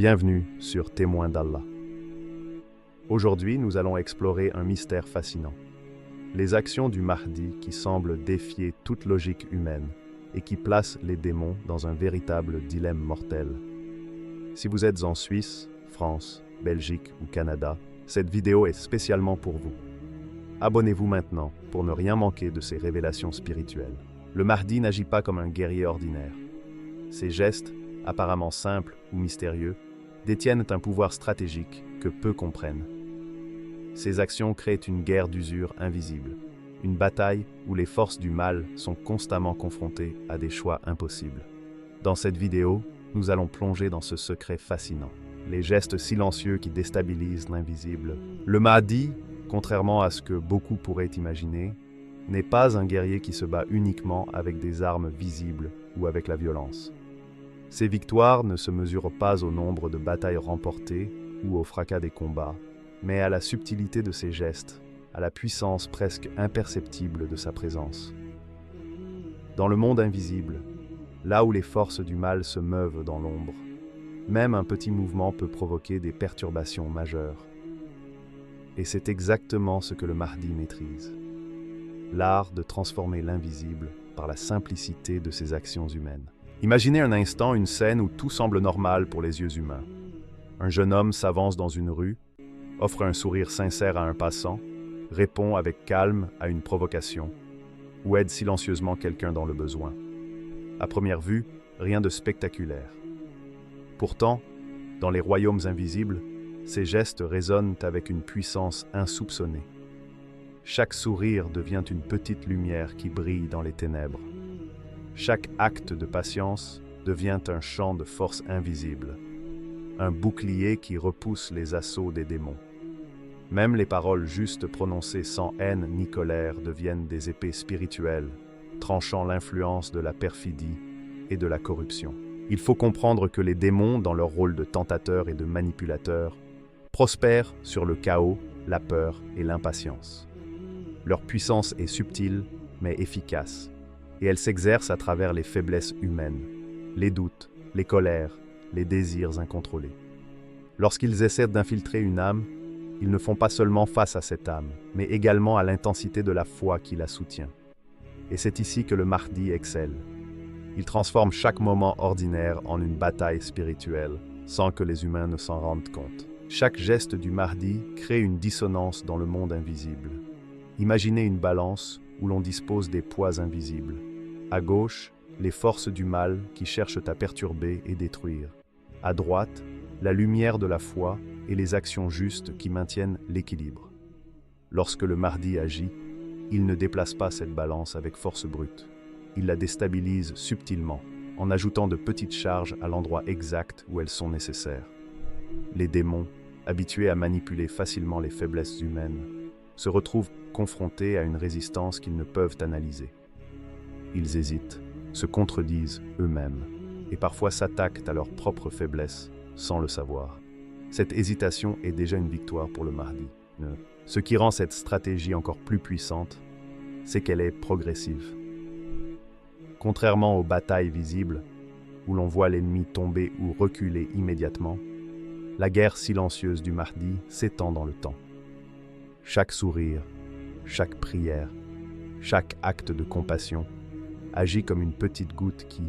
Bienvenue sur Témoins d'Allah. Aujourd'hui, nous allons explorer un mystère fascinant. Les actions du Mahdi qui semblent défier toute logique humaine et qui placent les démons dans un véritable dilemme mortel. Si vous êtes en Suisse, France, Belgique ou Canada, cette vidéo est spécialement pour vous. Abonnez-vous maintenant pour ne rien manquer de ces révélations spirituelles. Le Mahdi n'agit pas comme un guerrier ordinaire. Ses gestes, apparemment simples ou mystérieux, détiennent un pouvoir stratégique que peu comprennent. Ces actions créent une guerre d'usure invisible, une bataille où les forces du mal sont constamment confrontées à des choix impossibles. Dans cette vidéo, nous allons plonger dans ce secret fascinant, les gestes silencieux qui déstabilisent l'invisible. Le Mahdi, contrairement à ce que beaucoup pourraient imaginer, n'est pas un guerrier qui se bat uniquement avec des armes visibles ou avec la violence. Ses victoires ne se mesurent pas au nombre de batailles remportées ou au fracas des combats, mais à la subtilité de ses gestes, à la puissance presque imperceptible de sa présence. Dans le monde invisible, là où les forces du mal se meuvent dans l'ombre, même un petit mouvement peut provoquer des perturbations majeures. Et c'est exactement ce que le Mahdi maîtrise. L'art de transformer l'invisible par la simplicité de ses actions humaines. Imaginez un instant une scène où tout semble normal pour les yeux humains. Un jeune homme s'avance dans une rue, offre un sourire sincère à un passant, répond avec calme à une provocation, ou aide silencieusement quelqu'un dans le besoin. À première vue, rien de spectaculaire. Pourtant, dans les royaumes invisibles, ces gestes résonnent avec une puissance insoupçonnée. Chaque sourire devient une petite lumière qui brille dans les ténèbres. Chaque acte de patience devient un champ de force invisible, un bouclier qui repousse les assauts des démons. Même les paroles justes prononcées sans haine ni colère deviennent des épées spirituelles, tranchant l'influence de la perfidie et de la corruption. Il faut comprendre que les démons, dans leur rôle de tentateurs et de manipulateurs, prospèrent sur le chaos, la peur et l'impatience. Leur puissance est subtile, mais efficace, et elle s'exerce à travers les faiblesses humaines, les doutes, les colères, les désirs incontrôlés. Lorsqu'ils essaient d'infiltrer une âme, ils ne font pas seulement face à cette âme, mais également à l'intensité de la foi qui la soutient. Et c'est ici que le Mahdi excelle. Il transforme chaque moment ordinaire en une bataille spirituelle, sans que les humains ne s'en rendent compte. Chaque geste du Mahdi crée une dissonance dans le monde invisible. Imaginez une balance où l'on dispose des poids invisibles. À gauche, les forces du mal qui cherchent à perturber et détruire. À droite, la lumière de la foi et les actions justes qui maintiennent l'équilibre. Lorsque le Mahdi agit, il ne déplace pas cette balance avec force brute. Il la déstabilise subtilement, en ajoutant de petites charges à l'endroit exact où elles sont nécessaires. Les démons, habitués à manipuler facilement les faiblesses humaines, se retrouvent confrontés à une résistance qu'ils ne peuvent analyser. Ils hésitent, se contredisent eux-mêmes, et parfois s'attaquent à leurs propres faiblesses sans le savoir. Cette hésitation est déjà une victoire pour le Mahdi. Ce qui rend cette stratégie encore plus puissante, c'est qu'elle est progressive. Contrairement aux batailles visibles, où l'on voit l'ennemi tomber ou reculer immédiatement, la guerre silencieuse du Mahdi s'étend dans le temps. Chaque sourire, chaque prière, chaque acte de compassion agit comme une petite goutte qui,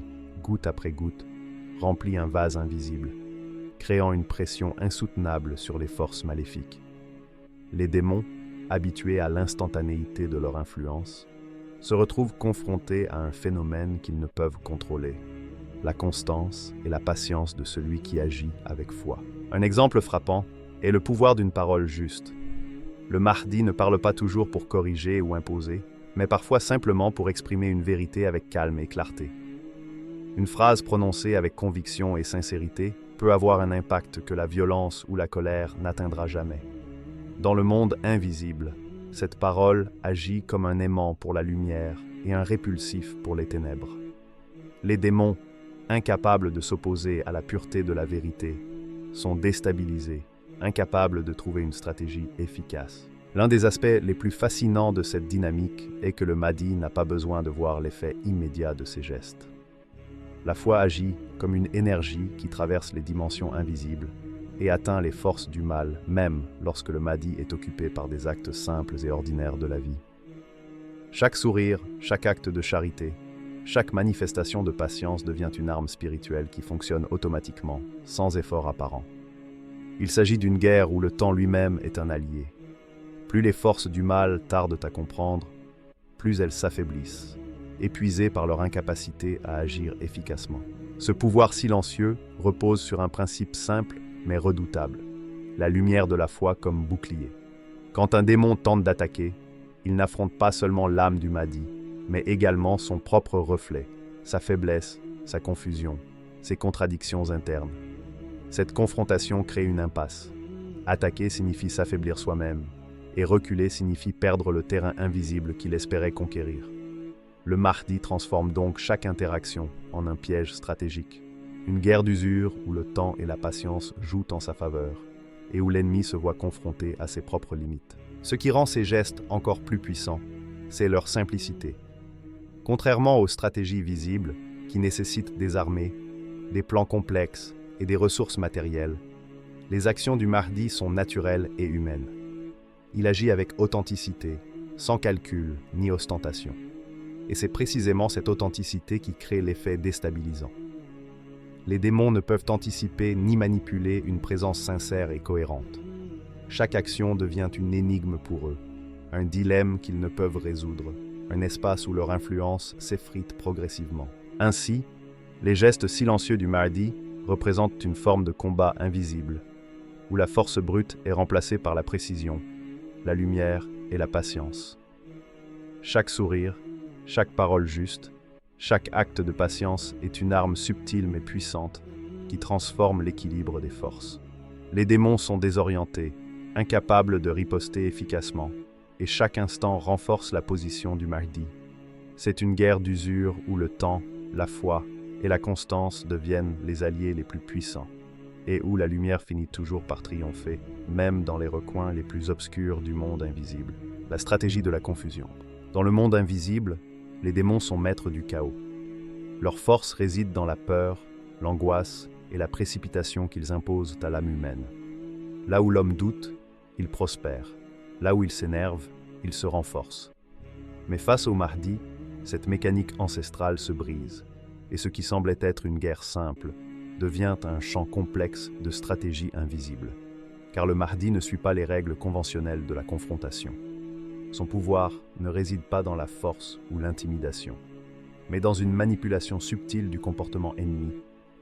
goutte après goutte, remplit un vase invisible, créant une pression insoutenable sur les forces maléfiques. Les démons, habitués à l'instantanéité de leur influence, se retrouvent confrontés à un phénomène qu'ils ne peuvent contrôler, la constance et la patience de celui qui agit avec foi. Un exemple frappant est le pouvoir d'une parole juste. Le Mahdi ne parle pas toujours pour corriger ou imposer, mais parfois simplement pour exprimer une vérité avec calme et clarté. Une phrase prononcée avec conviction et sincérité peut avoir un impact que la violence ou la colère n'atteindra jamais. Dans le monde invisible, cette parole agit comme un aimant pour la lumière et un répulsif pour les ténèbres. Les démons, incapables de s'opposer à la pureté de la vérité, sont déstabilisés, incapables de trouver une stratégie efficace. L'un des aspects les plus fascinants de cette dynamique est que le Mahdi n'a pas besoin de voir l'effet immédiat de ses gestes. La foi agit comme une énergie qui traverse les dimensions invisibles et atteint les forces du mal, même lorsque le Mahdi est occupé par des actes simples et ordinaires de la vie. Chaque sourire, chaque acte de charité, chaque manifestation de patience devient une arme spirituelle qui fonctionne automatiquement, sans effort apparent. Il s'agit d'une guerre où le temps lui-même est un allié. Plus les forces du mal tardent à comprendre, plus elles s'affaiblissent, épuisées par leur incapacité à agir efficacement. Ce pouvoir silencieux repose sur un principe simple mais redoutable, la lumière de la foi comme bouclier. Quand un démon tente d'attaquer, il n'affronte pas seulement l'âme du Mahdi, mais également son propre reflet, sa faiblesse, sa confusion, ses contradictions internes. Cette confrontation crée une impasse. Attaquer signifie s'affaiblir soi-même, et reculer signifie perdre le terrain invisible qu'il espérait conquérir. Le Mahdi transforme donc chaque interaction en un piège stratégique. Une guerre d'usure où le temps et la patience jouent en sa faveur, et où l'ennemi se voit confronté à ses propres limites. Ce qui rend ces gestes encore plus puissants, c'est leur simplicité. Contrairement aux stratégies visibles, qui nécessitent des armées, des plans complexes et des ressources matérielles, les actions du Mahdi sont naturelles et humaines. Il agit avec authenticité, sans calcul ni ostentation. Et c'est précisément cette authenticité qui crée l'effet déstabilisant. Les démons ne peuvent anticiper ni manipuler une présence sincère et cohérente. Chaque action devient une énigme pour eux, un dilemme qu'ils ne peuvent résoudre, un espace où leur influence s'effrite progressivement. Ainsi, les gestes silencieux du Mahdi représentent une forme de combat invisible, où la force brute est remplacée par la précision, la lumière et la patience. Chaque sourire, chaque parole juste, chaque acte de patience est une arme subtile mais puissante qui transforme l'équilibre des forces. Les démons sont désorientés, incapables de riposter efficacement, et chaque instant renforce la position du Mahdi. C'est une guerre d'usure où le temps, la foi et la constance deviennent les alliés les plus puissants, et où la lumière finit toujours par triompher, même dans les recoins les plus obscurs du monde invisible. La stratégie de la confusion. Dans le monde invisible, les démons sont maîtres du chaos. Leur force réside dans la peur, l'angoisse et la précipitation qu'ils imposent à l'âme humaine. Là où l'homme doute, il prospère. Là où il s'énerve, il se renforce. Mais face au Mahdi, cette mécanique ancestrale se brise, et ce qui semblait être une guerre simple devient un champ complexe de stratégie invisible. Car le Mahdi ne suit pas les règles conventionnelles de la confrontation. Son pouvoir ne réside pas dans la force ou l'intimidation, mais dans une manipulation subtile du comportement ennemi,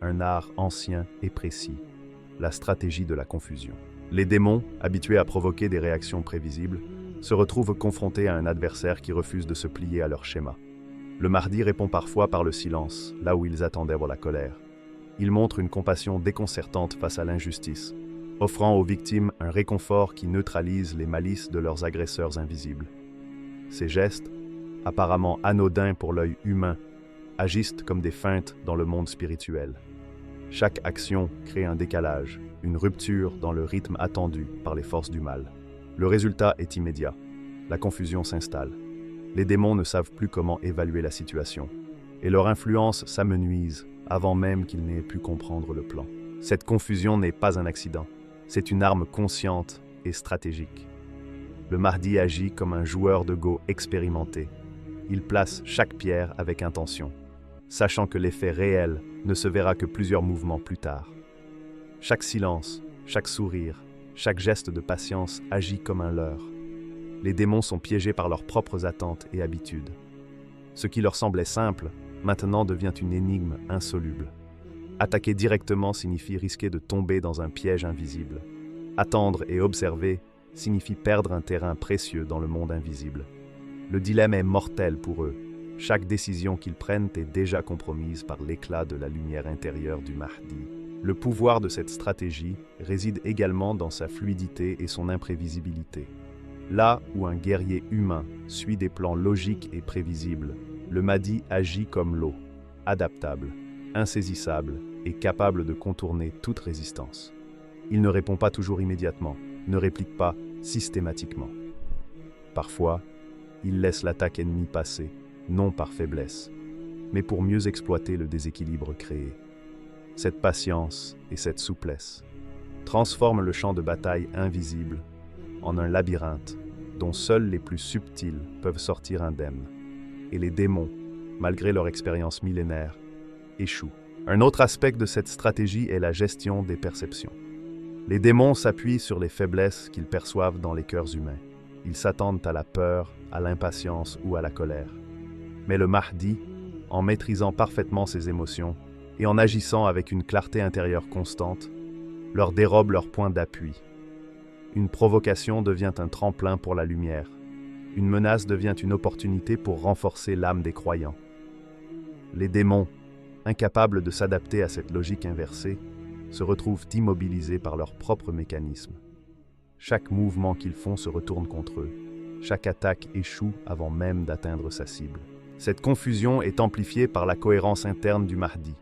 un art ancien et précis, la stratégie de la confusion. Les démons, habitués à provoquer des réactions prévisibles, se retrouvent confrontés à un adversaire qui refuse de se plier à leur schéma. Le Mahdi répond parfois par le silence, là où ils attendaient la colère. Il montre une compassion déconcertante face à l'injustice, offrant aux victimes un réconfort qui neutralise les malices de leurs agresseurs invisibles. Ces gestes, apparemment anodins pour l'œil humain, agissent comme des feintes dans le monde spirituel. Chaque action crée un décalage, une rupture dans le rythme attendu par les forces du mal. Le résultat est immédiat. La confusion s'installe. Les démons ne savent plus comment évaluer la situation, et leur influence s'amenuise avant même qu'ils n'aient pu comprendre le plan. Cette confusion n'est pas un accident. C'est une arme consciente et stratégique. Le Mahdi agit comme un joueur de Go expérimenté. Il place chaque pierre avec intention, sachant que l'effet réel ne se verra que plusieurs mouvements plus tard. Chaque silence, chaque sourire, chaque geste de patience agit comme un leurre. Les démons sont piégés par leurs propres attentes et habitudes. Ce qui leur semblait simple, maintenant devient une énigme insoluble. Attaquer directement signifie risquer de tomber dans un piège invisible. Attendre et observer signifie perdre un terrain précieux dans le monde invisible. Le dilemme est mortel pour eux. Chaque décision qu'ils prennent est déjà compromise par l'éclat de la lumière intérieure du Mahdi. Le pouvoir de cette stratégie réside également dans sa fluidité et son imprévisibilité. Là où un guerrier humain suit des plans logiques et prévisibles, le Mahdi agit comme l'eau, adaptable, insaisissable et capable de contourner toute résistance. Il ne répond pas toujours immédiatement, ne réplique pas systématiquement. Parfois, il laisse l'attaque ennemie passer, non par faiblesse, mais pour mieux exploiter le déséquilibre créé. Cette patience et cette souplesse transforment le champ de bataille invisible en un labyrinthe dont seuls les plus subtils peuvent sortir indemnes. Et les démons, malgré leur expérience millénaire, échouent. Un autre aspect de cette stratégie est la gestion des perceptions. Les démons s'appuient sur les faiblesses qu'ils perçoivent dans les cœurs humains. Ils s'attendent à la peur, à l'impatience ou à la colère. Mais le Mahdi, en maîtrisant parfaitement ses émotions et en agissant avec une clarté intérieure constante, leur dérobe leur point d'appui. Une provocation devient un tremplin pour la lumière. Une menace devient une opportunité pour renforcer l'âme des croyants. Les démons, incapables de s'adapter à cette logique inversée, se retrouvent immobilisés par leur propre mécanisme. Chaque mouvement qu'ils font se retourne contre eux. Chaque attaque échoue avant même d'atteindre sa cible. Cette confusion est amplifiée par la cohérence interne du Mahdi.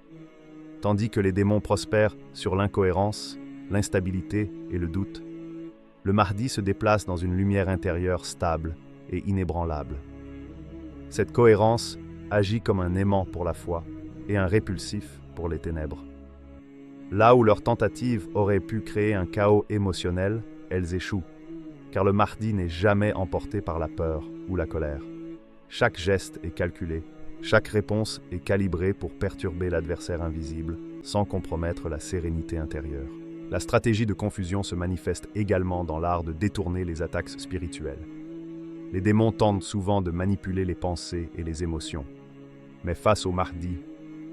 Tandis que les démons prospèrent sur l'incohérence, l'instabilité et le doute, le Mahdi se déplace dans une lumière intérieure stable et inébranlable. Cette cohérence agit comme un aimant pour la foi et un répulsif pour les ténèbres. Là où leurs tentatives auraient pu créer un chaos émotionnel, elles échouent, car le Mahdi n'est jamais emporté par la peur ou la colère. Chaque geste est calculé, chaque réponse est calibrée pour perturber l'adversaire invisible, sans compromettre la sérénité intérieure. La stratégie de confusion se manifeste également dans l'art de détourner les attaques spirituelles. Les démons tentent souvent de manipuler les pensées et les émotions, mais face au Mahdi,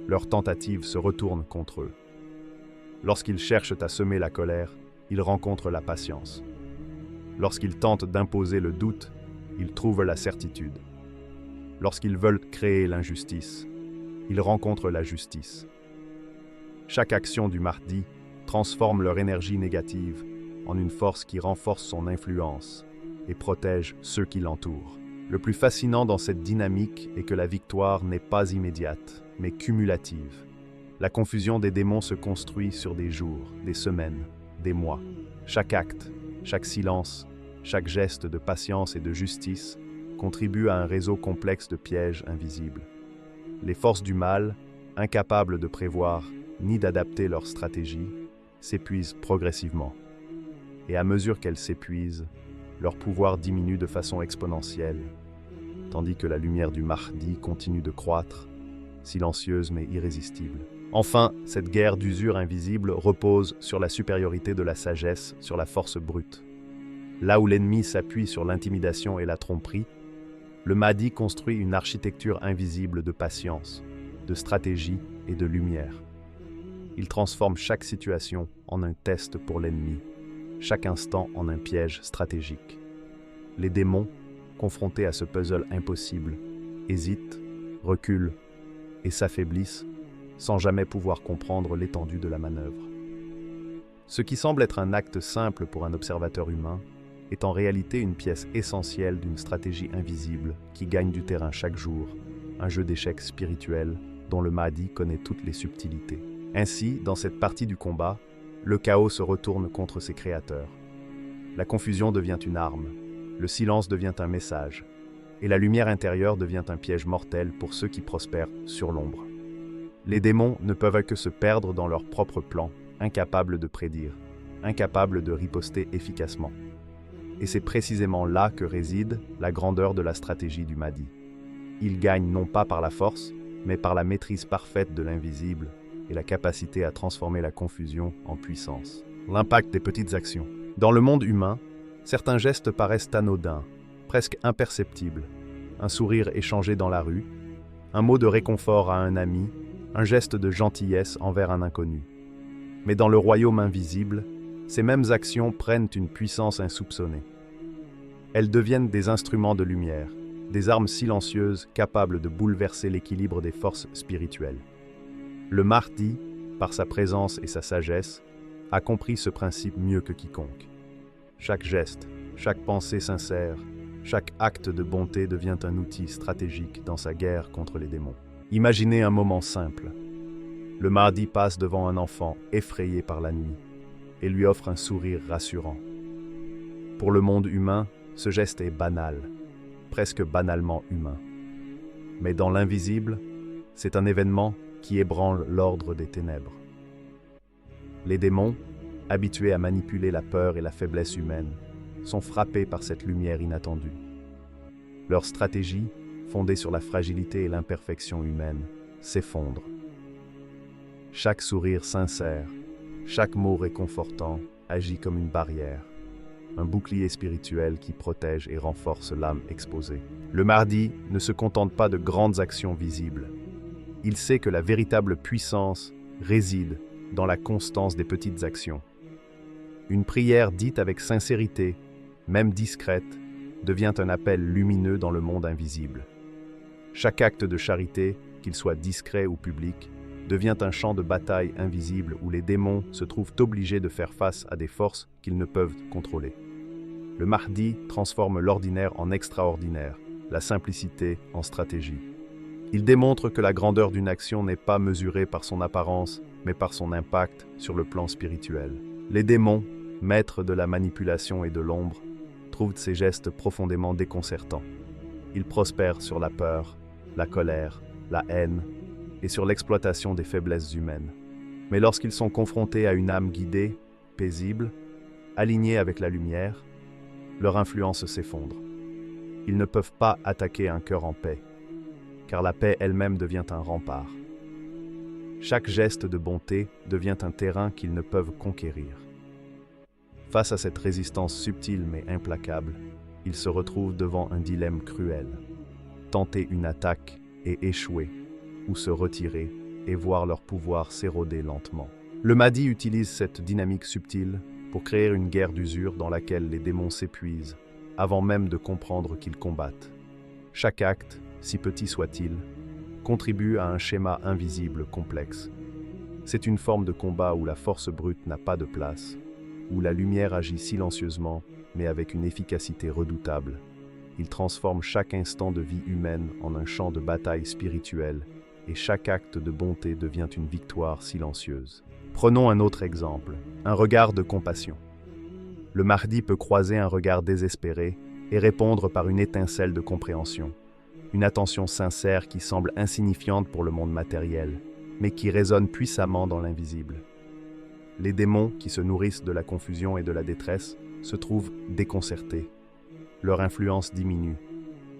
leurs tentatives se retournent contre eux. Lorsqu'ils cherchent à semer la colère, ils rencontrent la patience. Lorsqu'ils tentent d'imposer le doute, ils trouvent la certitude. Lorsqu'ils veulent créer l'injustice, ils rencontrent la justice. Chaque action du Mahdi transforme leur énergie négative en une force qui renforce son influence et protège ceux qui l'entourent. Le plus fascinant dans cette dynamique est que la victoire n'est pas immédiate, mais cumulative. La confusion des démons se construit sur des jours, des semaines, des mois. Chaque acte, chaque silence, chaque geste de patience et de justice contribue à un réseau complexe de pièges invisibles. Les forces du mal, incapables de prévoir ni d'adapter leur stratégie, s'épuisent progressivement. Et à mesure qu'elles s'épuisent, leur pouvoir diminue de façon exponentielle, tandis que la lumière du Mahdi continue de croître, silencieuse mais irrésistible. Enfin, cette guerre d'usure invisible repose sur la supériorité de la sagesse sur la force brute. Là où l'ennemi s'appuie sur l'intimidation et la tromperie, le Mahdi construit une architecture invisible de patience, de stratégie et de lumière. Il transforme chaque situation en un test pour l'ennemi, chaque instant en un piège stratégique. Les démons, confrontés à ce puzzle impossible, hésitent, reculent et s'affaiblissent sans jamais pouvoir comprendre l'étendue de la manœuvre. Ce qui semble être un acte simple pour un observateur humain est en réalité une pièce essentielle d'une stratégie invisible qui gagne du terrain chaque jour, un jeu d'échecs spirituel dont le Mahdi connaît toutes les subtilités. Ainsi, dans cette partie du combat, le chaos se retourne contre ses créateurs. La confusion devient une arme, le silence devient un message, et la lumière intérieure devient un piège mortel pour ceux qui prospèrent sur l'ombre. Les démons ne peuvent que se perdre dans leurs propres plans, incapables de prédire, incapables de riposter efficacement. Et c'est précisément là que réside la grandeur de la stratégie du Mahdi. Il gagne non pas par la force, mais par la maîtrise parfaite de l'invisible et la capacité à transformer la confusion en puissance. L'impact des petites actions. Dans le monde humain, certains gestes paraissent anodins, presque imperceptibles. Un sourire échangé dans la rue, un mot de réconfort à un ami, un geste de gentillesse envers un inconnu. Mais dans le royaume invisible, ces mêmes actions prennent une puissance insoupçonnée. Elles deviennent des instruments de lumière, des armes silencieuses capables de bouleverser l'équilibre des forces spirituelles. Le Mahdi, par sa présence et sa sagesse, a compris ce principe mieux que quiconque. Chaque geste, chaque pensée sincère, chaque acte de bonté devient un outil stratégique dans sa guerre contre les démons. Imaginez un moment simple. Le Mahdi passe devant un enfant effrayé par la nuit et lui offre un sourire rassurant. Pour le monde humain, ce geste est banal, presque banalement humain. Mais dans l'invisible, C'est un événement qui ébranle l'ordre des ténèbres. Les démons, habitués à manipuler la peur et la faiblesse humaine, sont frappés par cette lumière inattendue. Leur stratégie, fondée sur la fragilité et l'imperfection humaine, s'effondre. Chaque sourire sincère, chaque mot réconfortant agit comme une barrière, un bouclier spirituel qui protège et renforce l'âme exposée. Le Mahdi ne se contente pas de grandes actions visibles. Il sait que la véritable puissance réside dans la constance des petites actions. Une prière dite avec sincérité, même discrète, devient un appel lumineux dans le monde invisible. Chaque acte de charité, qu'il soit discret ou public, devient un champ de bataille invisible où les démons se trouvent obligés de faire face à des forces qu'ils ne peuvent contrôler. Le Mahdi transforme l'ordinaire en extraordinaire, la simplicité en stratégie. Il démontre que la grandeur d'une action n'est pas mesurée par son apparence, mais par son impact sur le plan spirituel. Les démons, maîtres de la manipulation et de l'ombre, trouvent ces gestes profondément déconcertants. Ils prospèrent sur la peur, la colère, la haine et sur l'exploitation des faiblesses humaines. Mais lorsqu'ils sont confrontés à une âme guidée, paisible, alignée avec la lumière, leur influence s'effondre. Ils ne peuvent pas attaquer un cœur en paix, car la paix elle-même devient un rempart. Chaque geste de bonté devient un terrain qu'ils ne peuvent conquérir. Face à cette résistance subtile mais implacable, ils se retrouvent devant un dilemme cruel. Tenter une attaque et échouer, ou se retirer et voir leur pouvoir s'éroder lentement. Le Mahdi utilise cette dynamique subtile pour créer une guerre d'usure dans laquelle les démons s'épuisent, avant même de comprendre qu'ils combattent. Chaque acte, si petit soit-il, contribue à un schéma invisible complexe. C'est une forme de combat où la force brute n'a pas de place, où la lumière agit silencieusement, mais avec une efficacité redoutable. Il transforme chaque instant de vie humaine en un champ de bataille spirituelle, et chaque acte de bonté devient une victoire silencieuse. Prenons un autre exemple, un regard de compassion. Le Mahdi peut croiser un regard désespéré et répondre par une étincelle de compréhension, une attention sincère qui semble insignifiante pour le monde matériel, mais qui résonne puissamment dans l'invisible. Les démons, qui se nourrissent de la confusion et de la détresse, se trouvent déconcertés. Leur influence diminue,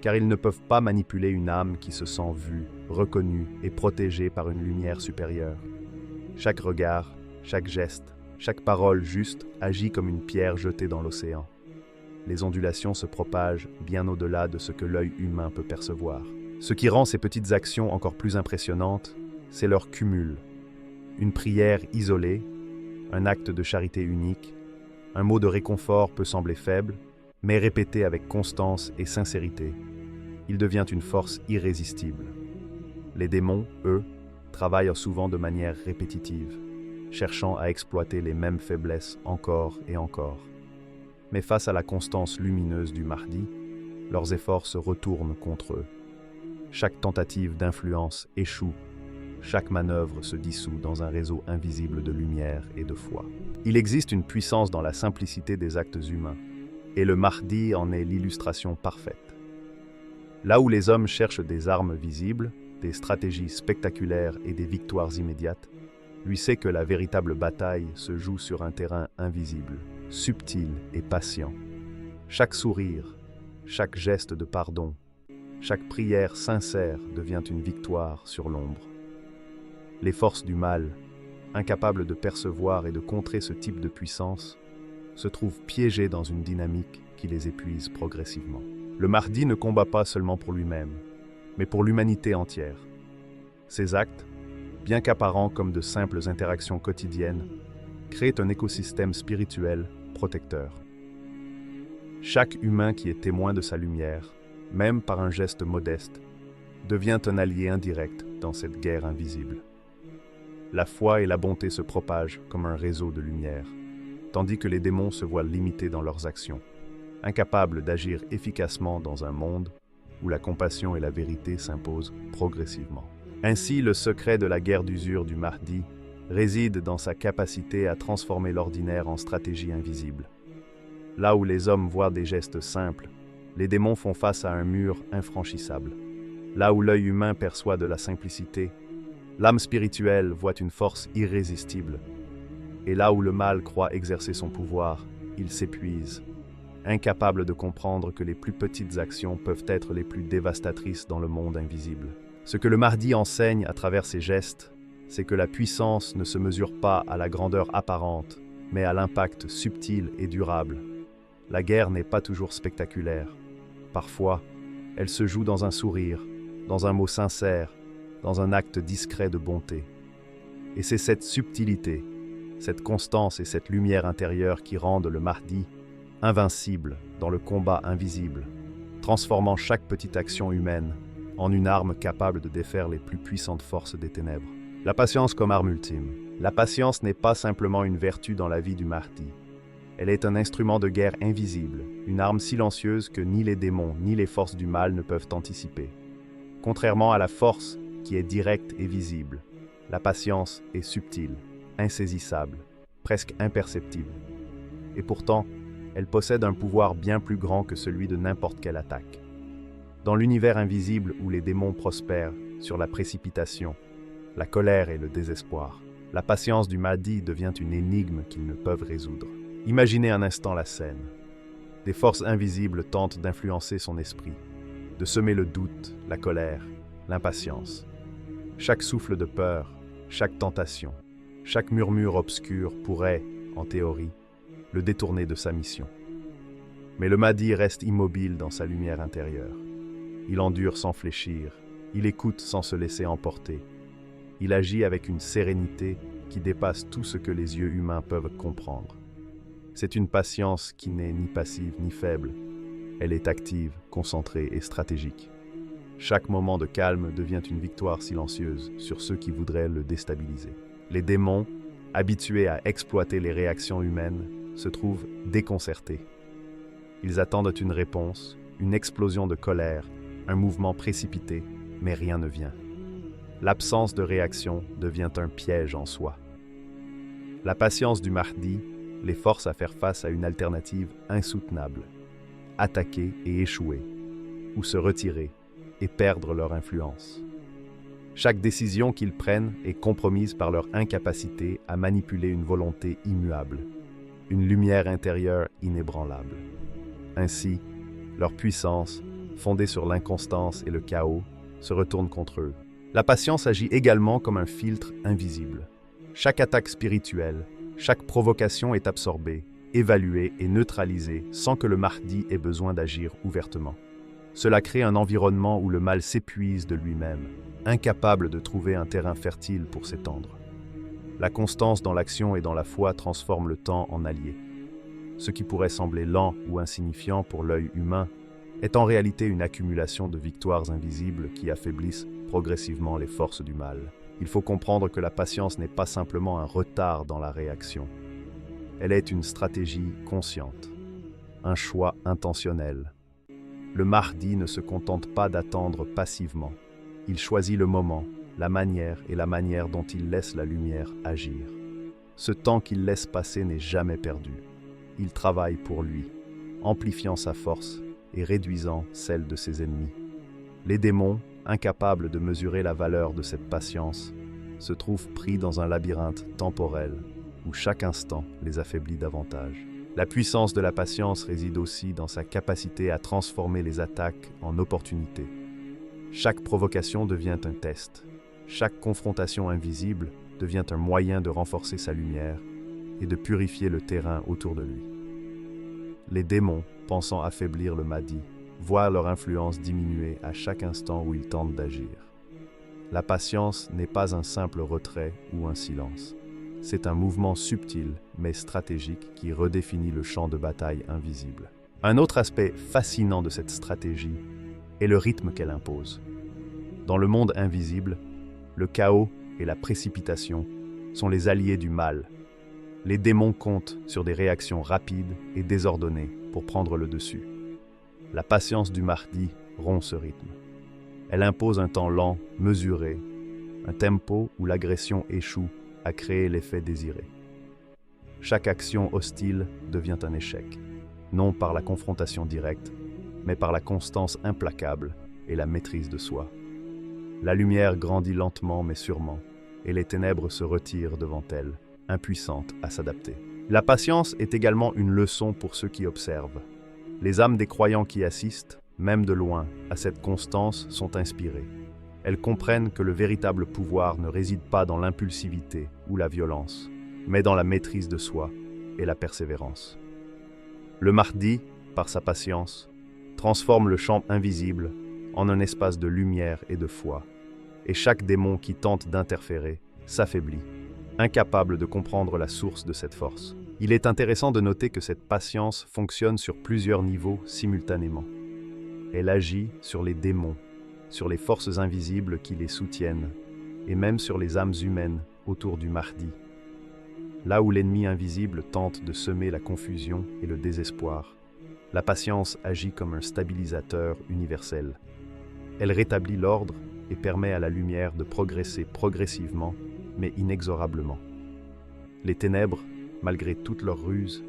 car ils ne peuvent pas manipuler une âme qui se sent vue, reconnue et protégée par une lumière supérieure. Chaque regard, chaque geste, chaque parole juste agit comme une pierre jetée dans l'océan. Les ondulations se propagent bien au-delà de ce que l'œil humain peut percevoir. Ce qui rend ces petites actions encore plus impressionnantes, c'est leur cumul. Une prière isolée, un acte de charité unique, un mot de réconfort peut sembler faible, mais répété avec constance et sincérité, il devient une force irrésistible. Les démons, eux, travaillent souvent de manière répétitive, cherchant à exploiter les mêmes faiblesses encore et encore. Mais face à la constance lumineuse du Mahdi, leurs efforts se retournent contre eux. Chaque tentative d'influence échoue, chaque manœuvre se dissout dans un réseau invisible de lumière et de foi. Il existe une puissance dans la simplicité des actes humains, et le Mahdi en est l'illustration parfaite. Là où les hommes cherchent des armes visibles, des stratégies spectaculaires et des victoires immédiates, lui sait que la véritable bataille se joue sur un terrain invisible, subtil et patient. Chaque sourire, chaque geste de pardon, chaque prière sincère devient une victoire sur l'ombre. Les forces du mal, incapables de percevoir et de contrer ce type de puissance, se trouvent piégées dans une dynamique qui les épuise progressivement. Le Mahdi ne combat pas seulement pour lui-même, mais pour l'humanité entière. Ses actes, bien qu'apparents comme de simples interactions quotidiennes, créent un écosystème spirituel protecteur. Chaque humain qui est témoin de sa lumière, même par un geste modeste, devient un allié indirect dans cette guerre invisible. La foi et la bonté se propagent comme un réseau de lumière, tandis que les démons se voient limités dans leurs actions, incapables d'agir efficacement dans un monde où la compassion et la vérité s'imposent progressivement. Ainsi, le secret de la guerre d'usure du Mahdi réside dans sa capacité à transformer l'ordinaire en stratégie invisible. Là où les hommes voient des gestes simples, les démons font face à un mur infranchissable. Là où l'œil humain perçoit de la simplicité, l'âme spirituelle voit une force irrésistible. Et là où le mal croit exercer son pouvoir, il s'épuise, incapable de comprendre que les plus petites actions peuvent être les plus dévastatrices dans le monde invisible. Ce que le Mahdi enseigne à travers ses gestes, c'est que la puissance ne se mesure pas à la grandeur apparente, mais à l'impact subtil et durable. La guerre n'est pas toujours spectaculaire. Parfois, elle se joue dans un sourire, dans un mot sincère, dans un acte discret de bonté. Et c'est cette subtilité, cette constance et cette lumière intérieure qui rendent le Mahdi invincible dans le combat invisible, transformant chaque petite action humaine en une arme capable de défaire les plus puissantes forces des ténèbres. La patience comme arme ultime. La patience n'est pas simplement une vertu dans la vie du Mahdi. Elle est un instrument de guerre invisible, une arme silencieuse que ni les démons ni les forces du mal ne peuvent anticiper. Contrairement à la force qui est directe et visible, la patience est subtile, insaisissable, presque imperceptible. Et pourtant, elle possède un pouvoir bien plus grand que celui de n'importe quelle attaque. Dans l'univers invisible où les démons prospèrent sur la précipitation, la colère et le désespoir, la patience du Mahdi devient une énigme qu'ils ne peuvent résoudre. Imaginez un instant la scène. Des forces invisibles tentent d'influencer son esprit, de semer le doute, la colère, l'impatience. Chaque souffle de peur, chaque tentation, chaque murmure obscur pourrait, en théorie, le détourner de sa mission. Mais le Mahdi reste immobile dans sa lumière intérieure. Il endure sans fléchir, il écoute sans se laisser emporter. Il agit avec une sérénité qui dépasse tout ce que les yeux humains peuvent comprendre. C'est une patience qui n'est ni passive ni faible. Elle est active, concentrée et stratégique. Chaque moment de calme devient une victoire silencieuse sur ceux qui voudraient le déstabiliser. Les démons, habitués à exploiter les réactions humaines, se trouvent déconcertés. Ils attendent une réponse, une explosion de colère, un mouvement précipité, mais rien ne vient. L'absence de réaction devient un piège en soi. La patience du Mahdi les force à faire face à une alternative insoutenable, attaquer et échouer, ou se retirer et perdre leur influence. Chaque décision qu'ils prennent est compromise par leur incapacité à manipuler une volonté immuable, une lumière intérieure inébranlable. Ainsi, leur puissance, fondée sur l'inconstance et le chaos, se retourne contre eux. La patience agit également comme un filtre invisible. Chaque attaque spirituelle, chaque provocation est absorbée, évaluée et neutralisée sans que le Mahdi ait besoin d'agir ouvertement. Cela crée un environnement où le mal s'épuise de lui-même, incapable de trouver un terrain fertile pour s'étendre. La constance dans l'action et dans la foi transforme le temps en allié. Ce qui pourrait sembler lent ou insignifiant pour l'œil humain est en réalité une accumulation de victoires invisibles qui affaiblissent progressivement les forces du mal. Il faut comprendre que la patience n'est pas simplement un retard dans la réaction. Elle est une stratégie consciente, un choix intentionnel. Le Mahdi ne se contente pas d'attendre passivement. Il choisit le moment, la manière et la manière dont il laisse la lumière agir. Ce temps qu'il laisse passer n'est jamais perdu. Il travaille pour lui, amplifiant sa force et réduisant celle de ses ennemis. Les démons, incapables de mesurer la valeur de cette patience, se trouvent pris dans un labyrinthe temporel où chaque instant les affaiblit davantage. La puissance de la patience réside aussi dans sa capacité à transformer les attaques en opportunités. Chaque provocation devient un test. Chaque confrontation invisible devient un moyen de renforcer sa lumière et de purifier le terrain autour de lui. Les démons, pensant affaiblir le Mahdi, voient leur influence diminuer à chaque instant où ils tentent d'agir. La patience n'est pas un simple retrait ou un silence. C'est un mouvement subtil mais stratégique qui redéfinit le champ de bataille invisible. Un autre aspect fascinant de cette stratégie est le rythme qu'elle impose. Dans le monde invisible, le chaos et la précipitation sont les alliés du mal. Les démons comptent sur des réactions rapides et désordonnées pour prendre le dessus. La patience du Mahdi rompt ce rythme. Elle impose un temps lent, mesuré, un tempo où l'agression échoue à créer l'effet désiré. Chaque action hostile devient un échec, non par la confrontation directe, mais par la constance implacable et la maîtrise de soi. La lumière grandit lentement mais sûrement, et les ténèbres se retirent devant elle, impuissantes à s'adapter. La patience est également une leçon pour ceux qui observent. Les âmes des croyants qui assistent, même de loin, à cette constance sont inspirées. Elles comprennent que le véritable pouvoir ne réside pas dans l'impulsivité ou la violence, mais dans la maîtrise de soi et la persévérance. Le Mahdi, par sa patience, transforme le champ invisible en un espace de lumière et de foi, et chaque démon qui tente d'interférer s'affaiblit, incapable de comprendre la source de cette force. Il est intéressant de noter que cette patience fonctionne sur plusieurs niveaux simultanément. Elle agit sur les démons, sur les forces invisibles qui les soutiennent, et même sur les âmes humaines autour du Mahdi. Là où l'ennemi invisible tente de semer la confusion et le désespoir, la patience agit comme un stabilisateur universel. Elle rétablit l'ordre et permet à la lumière de progresser progressivement, mais inexorablement. Les ténèbres, malgré toutes leurs ruses,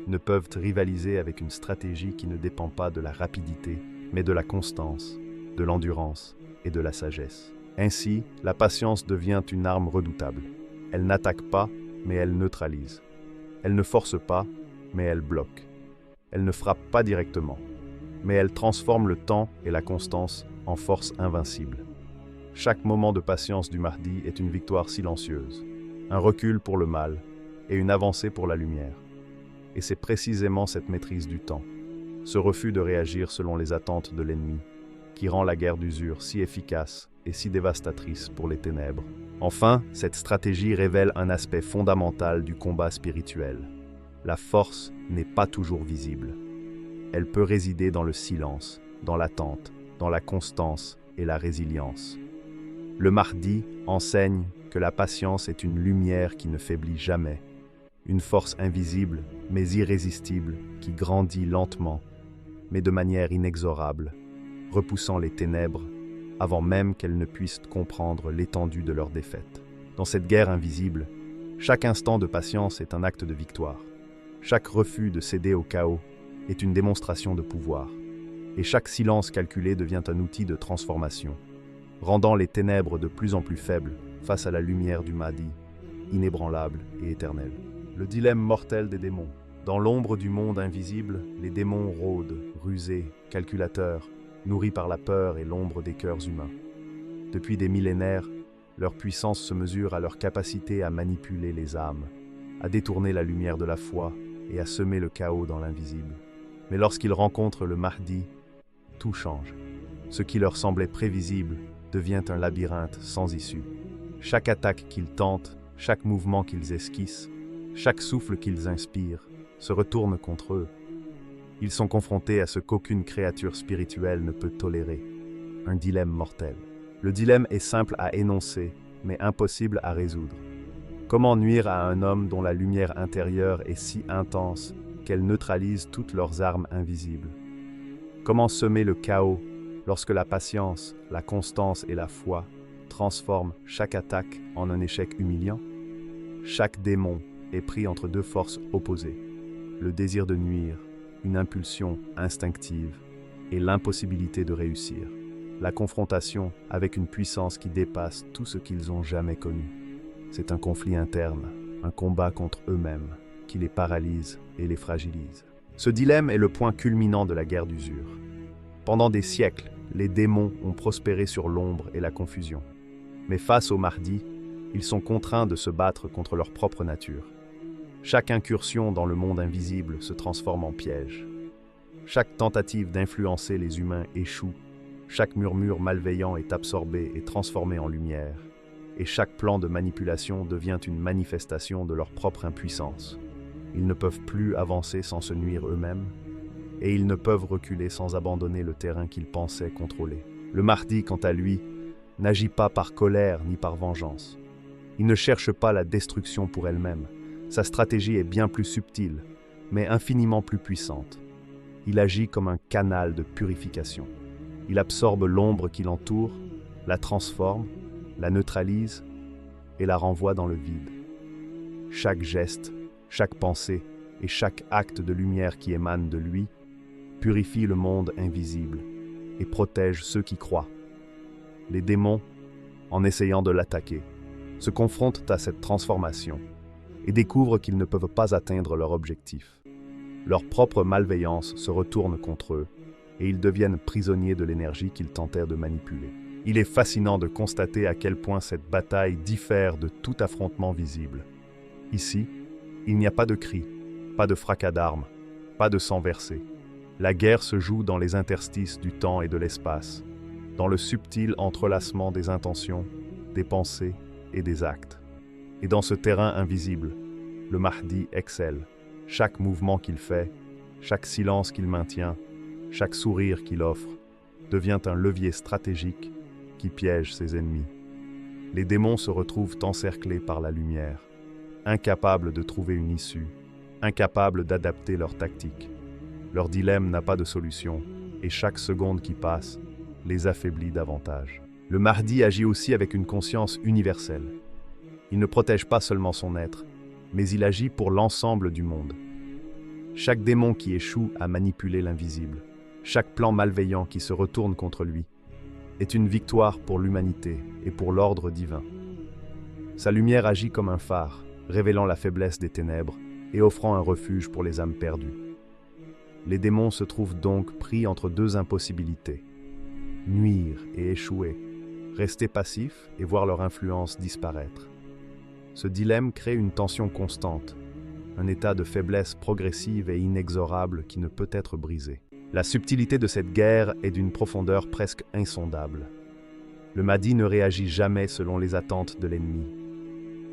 ne peuvent rivaliser avec une stratégie qui ne dépend pas de la rapidité, mais de la constance, de l'endurance et de la sagesse. Ainsi, la patience devient une arme redoutable. Elle n'attaque pas, mais elle neutralise. Elle ne force pas, mais elle bloque. Elle ne frappe pas directement, mais elle transforme le temps et la constance en force invincible. Chaque moment de patience du Mahdi est une victoire silencieuse, un recul pour le mal et une avancée pour la lumière. Et c'est précisément cette maîtrise du temps, ce refus de réagir selon les attentes de l'ennemi, qui rend la guerre d'usure si efficace et si dévastatrice pour les ténèbres. Enfin, cette stratégie révèle un aspect fondamental du combat spirituel. La force n'est pas toujours visible. Elle peut résider dans le silence, dans l'attente, dans la constance et la résilience. Le Mahdi enseigne que la patience est une lumière qui ne faiblit jamais, une force invisible mais irrésistible qui grandit lentement, mais de manière inexorable, repoussant les ténèbres avant même qu'elles ne puissent comprendre l'étendue de leur défaite. Dans cette guerre invisible, chaque instant de patience est un acte de victoire. Chaque refus de céder au chaos est une démonstration de pouvoir, et chaque silence calculé devient un outil de transformation, rendant les ténèbres de plus en plus faibles face à la lumière du Mahdi, inébranlable et éternelle. Le dilemme mortel des démons. Dans l'ombre du monde invisible, les démons rôdent, rusés, calculateurs, nourris par la peur et l'ombre des cœurs humains. Depuis des millénaires, leur puissance se mesure à leur capacité à manipuler les âmes, à détourner la lumière de la foi et à semer le chaos dans l'invisible. Mais lorsqu'ils rencontrent le Mahdi, tout change. Ce qui leur semblait prévisible devient un labyrinthe sans issue. Chaque attaque qu'ils tentent, chaque mouvement qu'ils esquissent, chaque souffle qu'ils inspirent, se retourne contre eux. Ils sont confrontés à ce qu'aucune créature spirituelle ne peut tolérer, un dilemme mortel. Le dilemme est simple à énoncer, mais impossible à résoudre. Comment nuire à un homme dont la lumière intérieure est si intense qu'elle neutralise toutes leurs armes invisibles? Comment semer le chaos lorsque la patience, la constance et la foi transforment chaque attaque en un échec humiliant? Chaque démon est pris entre deux forces opposées, le désir de nuire, une impulsion instinctive et l'impossibilité de réussir. La confrontation avec une puissance qui dépasse tout ce qu'ils ont jamais connu. C'est un conflit interne, un combat contre eux-mêmes qui les paralyse et les fragilise. Ce dilemme est le point culminant de la guerre d'usure. Pendant des siècles, les démons ont prospéré sur l'ombre et la confusion. Mais face au Mahdi, ils sont contraints de se battre contre leur propre nature. Chaque incursion dans le monde invisible se transforme en piège. Chaque tentative d'influencer les humains échoue. Chaque murmure malveillant est absorbé et transformé en lumière. Et chaque plan de manipulation devient une manifestation de leur propre impuissance. Ils ne peuvent plus avancer sans se nuire eux-mêmes, et ils ne peuvent reculer sans abandonner le terrain qu'ils pensaient contrôler. Le Mahdi, quant à lui, n'agit pas par colère ni par vengeance. Il ne cherche pas la destruction pour elle-même. Sa stratégie est bien plus subtile, mais infiniment plus puissante. Il agit comme un canal de purification. Il absorbe l'ombre qui l'entoure, la transforme, la neutralise et la renvoie dans le vide. Chaque geste, chaque pensée et chaque acte de lumière qui émane de lui purifie le monde invisible et protège ceux qui croient. Les démons, en essayant de l'attaquer, se confrontent à cette transformation et découvrent qu'ils ne peuvent pas atteindre leur objectif. Leur propre malveillance se retourne contre eux et ils deviennent prisonniers de l'énergie qu'ils tentèrent de manipuler. Il est fascinant de constater à quel point cette bataille diffère de tout affrontement visible. Ici, il n'y a pas de cris, pas de fracas d'armes, pas de sang versé. La guerre se joue dans les interstices du temps et de l'espace, dans le subtil entrelacement des intentions, des pensées et des actes. Et dans ce terrain invisible, le Mahdi excelle. Chaque mouvement qu'il fait, chaque silence qu'il maintient, chaque sourire qu'il offre, devient un levier stratégique qui piège ses ennemis. Les démons se retrouvent encerclés par la lumière, incapables de trouver une issue, incapables d'adapter leur tactique. Leur dilemme n'a pas de solution, et chaque seconde qui passe les affaiblit davantage. Le Mahdi agit aussi avec une conscience universelle. Il ne protège pas seulement son être, mais il agit pour l'ensemble du monde. Chaque démon qui échoue à manipuler l'invisible, chaque plan malveillant qui se retourne contre lui, est une victoire pour l'humanité et pour l'ordre divin. Sa lumière agit comme un phare, révélant la faiblesse des ténèbres et offrant un refuge pour les âmes perdues. Les démons se trouvent donc pris entre deux impossibilités: nuire et échouer, rester passifs et voir leur influence disparaître. Ce dilemme crée une tension constante, un état de faiblesse progressive et inexorable qui ne peut être brisé. La subtilité de cette guerre est d'une profondeur presque insondable. Le Mahdi ne réagit jamais selon les attentes de l'ennemi.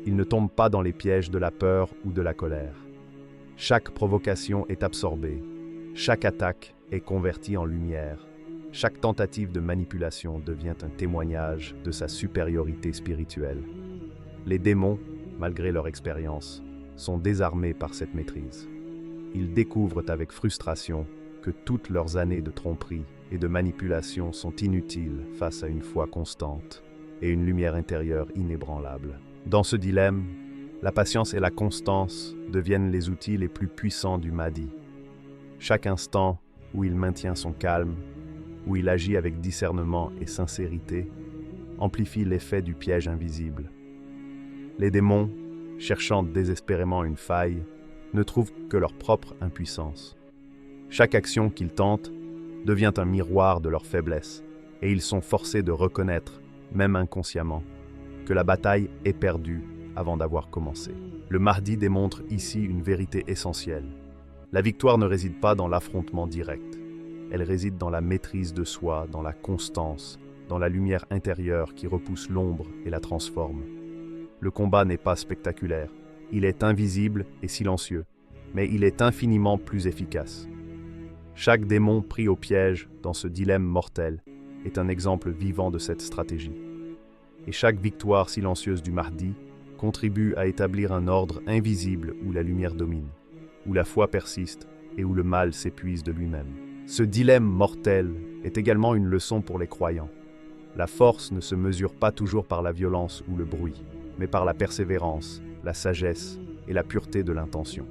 Il ne tombe pas dans les pièges de la peur ou de la colère. Chaque provocation est absorbée, chaque attaque est convertie en lumière, chaque tentative de manipulation devient un témoignage de sa supériorité spirituelle. Les démons, malgré leur expérience, sont désarmés par cette maîtrise. Ils découvrent avec frustration que toutes leurs années de tromperie et de manipulation sont inutiles face à une foi constante et une lumière intérieure inébranlable. Dans ce dilemme, la patience et la constance deviennent les outils les plus puissants du Mahdi. Chaque instant où il maintient son calme, où il agit avec discernement et sincérité, amplifie l'effet du piège invisible. Les démons, cherchant désespérément une faille, ne trouvent que leur propre impuissance. Chaque action qu'ils tentent devient un miroir de leur faiblesse, et ils sont forcés de reconnaître, même inconsciemment, que la bataille est perdue avant d'avoir commencé. Le Mahdi démontre ici une vérité essentielle. La victoire ne réside pas dans l'affrontement direct. Elle réside dans la maîtrise de soi, dans la constance, dans la lumière intérieure qui repousse l'ombre et la transforme. Le combat n'est pas spectaculaire, il est invisible et silencieux, mais il est infiniment plus efficace. Chaque démon pris au piège dans ce dilemme mortel est un exemple vivant de cette stratégie. Et chaque victoire silencieuse du Mahdi contribue à établir un ordre invisible où la lumière domine, où la foi persiste et où le mal s'épuise de lui-même. Ce dilemme mortel est également une leçon pour les croyants. La force ne se mesure pas toujours par la violence ou le bruit, mais par la persévérance, la sagesse et la pureté de l'intention.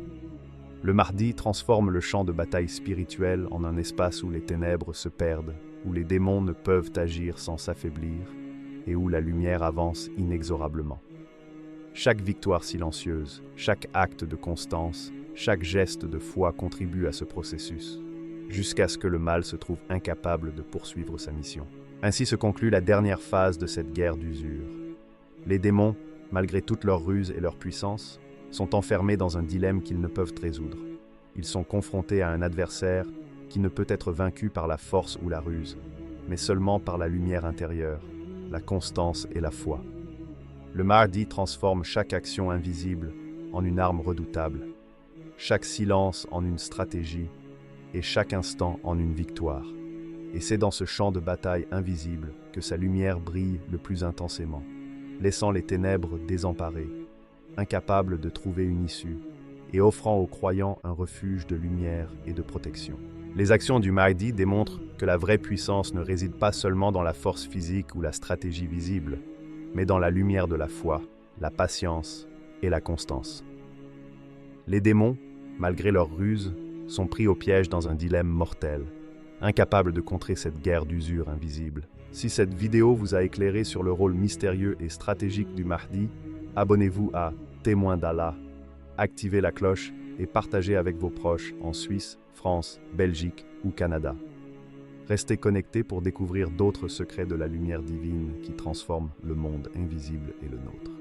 Le Mahdi transforme le champ de bataille spirituel en un espace où les ténèbres se perdent, où les démons ne peuvent agir sans s'affaiblir et où la lumière avance inexorablement. Chaque victoire silencieuse, chaque acte de constance, chaque geste de foi contribue à ce processus, jusqu'à ce que le mal se trouve incapable de poursuivre sa mission. Ainsi se conclut la dernière phase de cette guerre d'usure. Les démons, malgré toute leur ruse et leur puissance, sont enfermés dans un dilemme qu'ils ne peuvent résoudre. Ils sont confrontés à un adversaire qui ne peut être vaincu par la force ou la ruse, mais seulement par la lumière intérieure, la constance et la foi. Le Mahdi transforme chaque action invisible en une arme redoutable, chaque silence en une stratégie et chaque instant en une victoire. Et c'est dans ce champ de bataille invisible que sa lumière brille le plus intensément, laissant les ténèbres désemparées, incapables de trouver une issue, et offrant aux croyants un refuge de lumière et de protection. Les actions du Mahdi démontrent que la vraie puissance ne réside pas seulement dans la force physique ou la stratégie visible, mais dans la lumière de la foi, la patience et la constance. Les démons, malgré leur ruse, sont pris au piège dans un dilemme mortel. incapable de contrer cette guerre d'usure invisible. Si cette vidéo vous a éclairé sur le rôle mystérieux et stratégique du Mahdi, abonnez-vous à Témoins d'Allah, activez la cloche et partagez avec vos proches en Suisse, France, Belgique ou Canada. Restez connectés pour découvrir d'autres secrets de la lumière divine qui transforment le monde invisible et le nôtre.